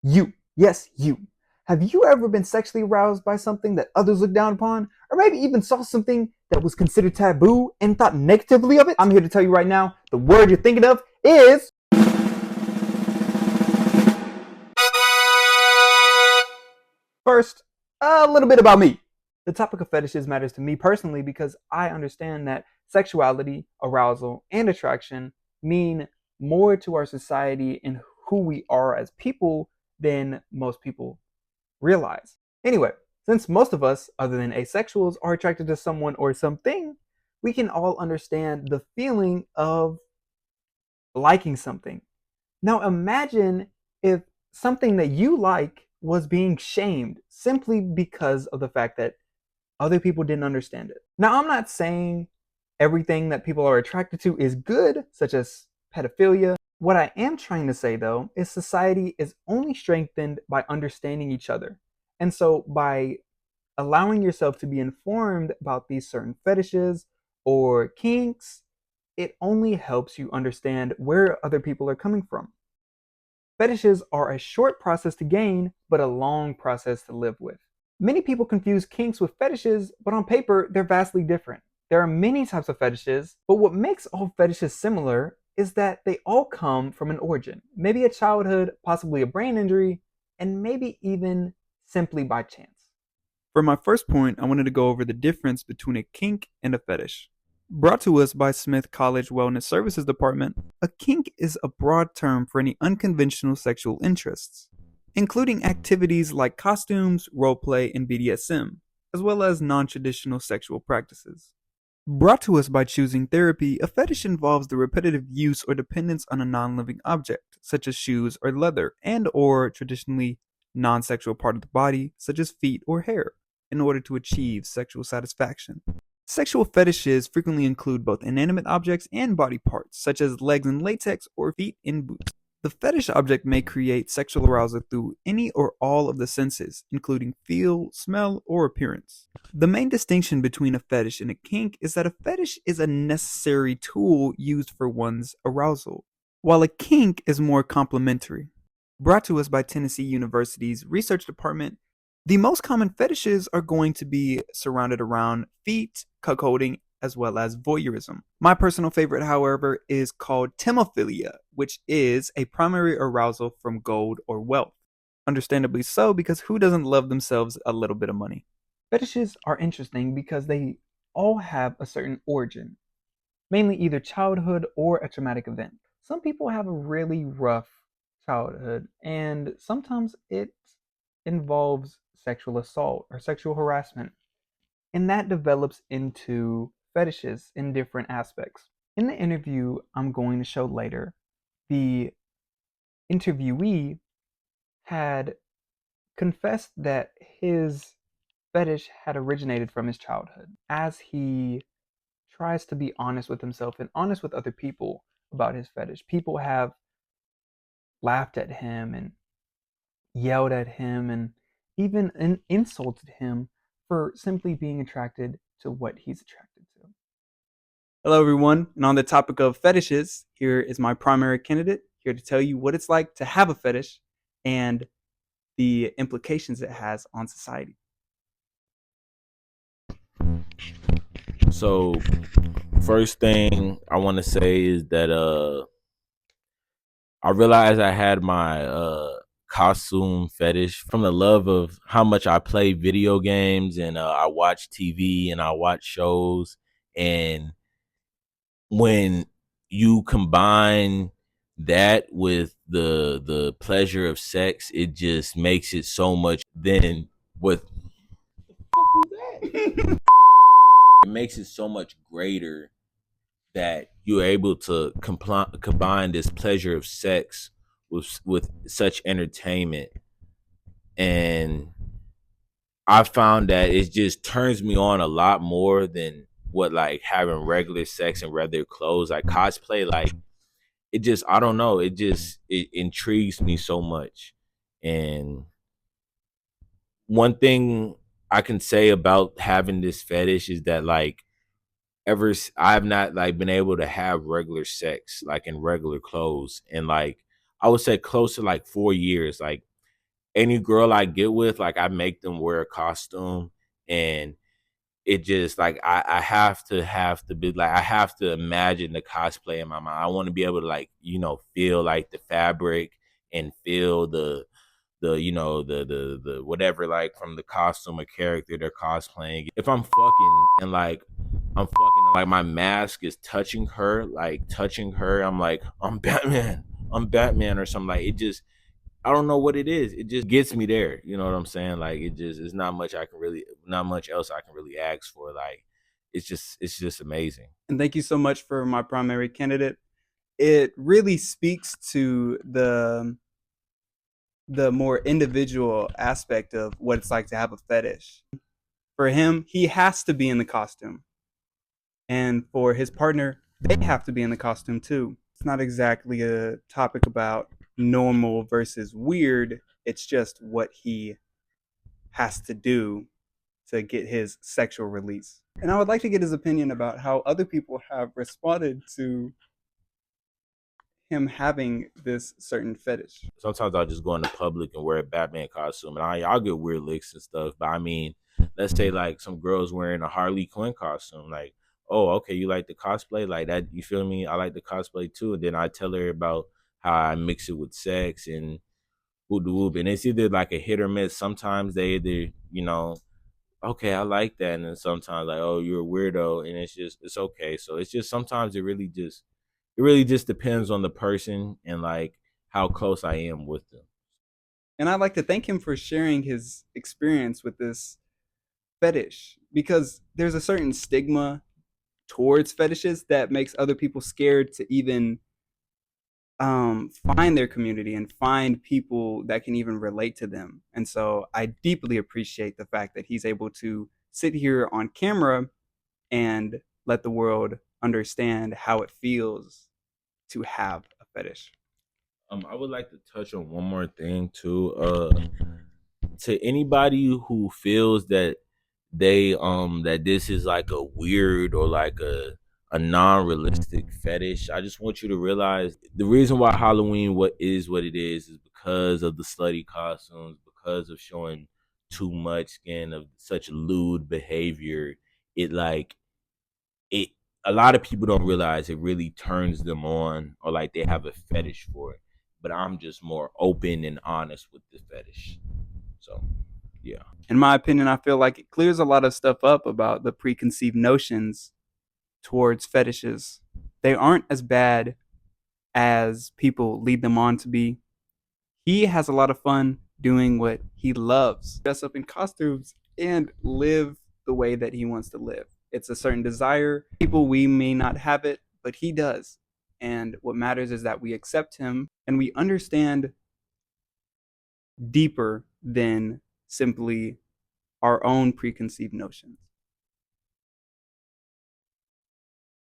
You, yes, you. Have you ever been sexually aroused by something that others looked down upon? Or maybe even saw something that was considered taboo and thought negatively of it? I'm here to tell you right now, the word you're thinking of is... First, a little bit about me. The topic of fetishes matters to me personally because I understand that sexuality, arousal, and attraction mean more to our society and who we are as people than most people realize. Anyway, since most of us, other than asexuals, are attracted to someone or something, we can all understand the feeling of liking something. Now imagine if something that you like was being shamed simply because of the fact that other people didn't understand it. Now, I'm not saying everything that people are attracted to is good, such as pedophilia. What I am trying to say, though, is society is only strengthened by understanding each other. And so, by allowing yourself to be informed about these certain fetishes or kinks, it only helps you understand where other people are coming from. Fetishes are a short process to gain, but a long process to live with. Many people confuse kinks with fetishes, but on paper, they're vastly different. There are many types of fetishes, but what makes all fetishes similar is that they all come from an origin. Maybe a childhood, possibly a brain injury, and maybe even simply by chance. For my first point, I wanted to go over the difference between a kink and a fetish. Brought to us by Smith College Wellness Services Department, a kink is a broad term for any unconventional sexual interests, including activities like costumes, roleplay, and BDSM, as well as non traditional sexual practices. Brought to us by Choosing Therapy, a fetish involves the repetitive use or dependence on a non-living object, such as shoes or leather, and or traditionally non-sexual part of the body, such as feet or hair, in order to achieve sexual satisfaction. Sexual fetishes frequently include both inanimate objects and body parts, such as legs in latex or feet in boots. The fetish object may create sexual arousal through any or all of the senses, including feel, smell, or appearance. The main distinction between a fetish and a kink is that a fetish is a necessary tool used for one's arousal, while a kink is more complementary. Brought to us by Tennessee University's research department, the most common fetishes are going to be surrounded around feet, cuckolding, as well as voyeurism. My personal favorite, however, is called timophilia, which is a primary arousal from gold or wealth. Understandably so, because who doesn't love themselves a little bit of money? Fetishes are interesting because they all have a certain origin, mainly either childhood or a traumatic event. Some people have a really rough childhood, and sometimes it involves sexual assault or sexual harassment, and that develops into fetishes in different aspects. In the interview I'm going to show later, the interviewee had confessed that his fetish had originated from his childhood. As he tries to be honest with himself and honest with other people about his fetish, people have laughed at him and yelled at him and even insulted him for simply being attracted to what he's attracted to. Hello, everyone. And on the topic of fetishes, here is my primary candidate here to tell you what it's like to have a fetish and the implications it has on society. So, first thing I want to say is that I realized I had my costume fetish from the love of how much I play video games and I watch TV and I watch shows. And when you combine that with the pleasure of sex, it just makes it so much. Then what was that? It makes it so much greater that you're able to combine this pleasure of sex with such entertainment. And I found that it just turns me on a lot more than what like having regular sex and regular clothes. Like cosplay, like it just, I don't know, it intrigues me so much. And one thing I can say about having this fetish is that like I have not like been able to have regular sex like in regular clothes, and like I would say close to like 4 years. Like any girl I get with, like I make them wear a costume, and it just like I have to be like I have to imagine the cosplay in my mind. I want to be able to like feel like the fabric and feel the whatever like from the costume or character they're cosplaying. If I'm fucking and like I'm fucking and, like my mask is touching her, I'm like I'm Batman or something. Like it just I don't know what it is. It just gets me there. You know what I'm saying? Like it just it's not much else I can really ask for. Like it's just amazing. And thank you so much for my primary candidate. It really speaks to the more individual aspect of what it's like to have a fetish. For him, he has to be in the costume. And for his partner, they have to be in the costume too. It's not exactly a topic about normal versus weird. It's just what he has to do to get his sexual release. And I would like to get his opinion about how other people have responded to him having this certain fetish. Sometimes I'll just go into public and wear a Batman costume, and I'll get weird licks and stuff. But I mean, let's say like some girls wearing a Harley Quinn costume, like, oh, okay, you like the cosplay, like that, you feel me? I like the cosplay too, and then I tell her about how I mix it with sex and whoop de whoop, and it's either like a hit or miss. Sometimes they either okay, I like that, and then sometimes like, oh, you're a weirdo, and it's okay. So it's just sometimes it really just depends on the person and like how close I am with them. And I'd like to thank him for sharing his experience with this fetish because there's a certain stigma towards fetishes that makes other people scared to even find their community and find people that can even relate to them. And so I deeply appreciate the fact that he's able to sit here on camera and let the world understand how it feels to have a fetish. I would like to touch on one more thing too. To anybody who feels that that this is like a weird or like a non-realistic fetish, I just want you to realize the reason why Halloween what it is because of the slutty costumes, because of showing too much skin, of such lewd behavior. It like it A lot of people don't realize it really turns them on, or like they have a fetish for it. But I'm just more open and honest with the fetish. So yeah. In my opinion, I feel like it clears a lot of stuff up about the preconceived notions towards fetishes. They aren't as bad as people lead them on to be. He has a lot of fun doing what he loves, dress up in costumes and live the way that he wants to live. It's a certain desire. People, we may not have it, but he does. And what matters is that we accept him and we understand deeper than simply our own preconceived notions.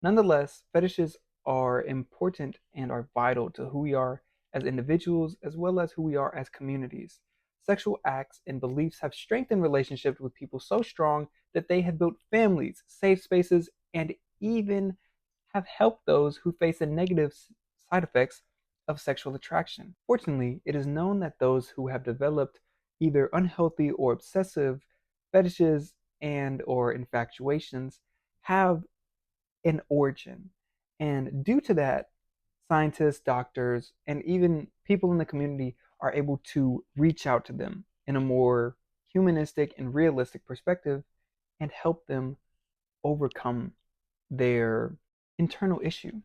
Nonetheless, fetishes are important and are vital to who we are as individuals as well as who we are as communities. Sexual acts and beliefs have strengthened relationships with people so strong that they have built families, safe spaces, and even have helped those who face the negative side effects of sexual attraction. Fortunately, it is known that those who have developed either unhealthy or obsessive fetishes and or infatuations have an origin. And due to that, scientists, doctors, and even people in the community are able to reach out to them in a more humanistic and realistic perspective and help them overcome their internal issue.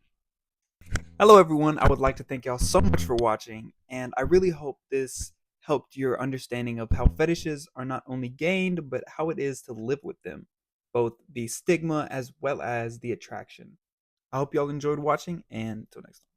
Hello, everyone. I would like to thank y'all so much for watching, and I really hope this helped your understanding of how fetishes are not only gained, but how it is to live with them, both the stigma as well as the attraction. I hope y'all enjoyed watching, and until next time.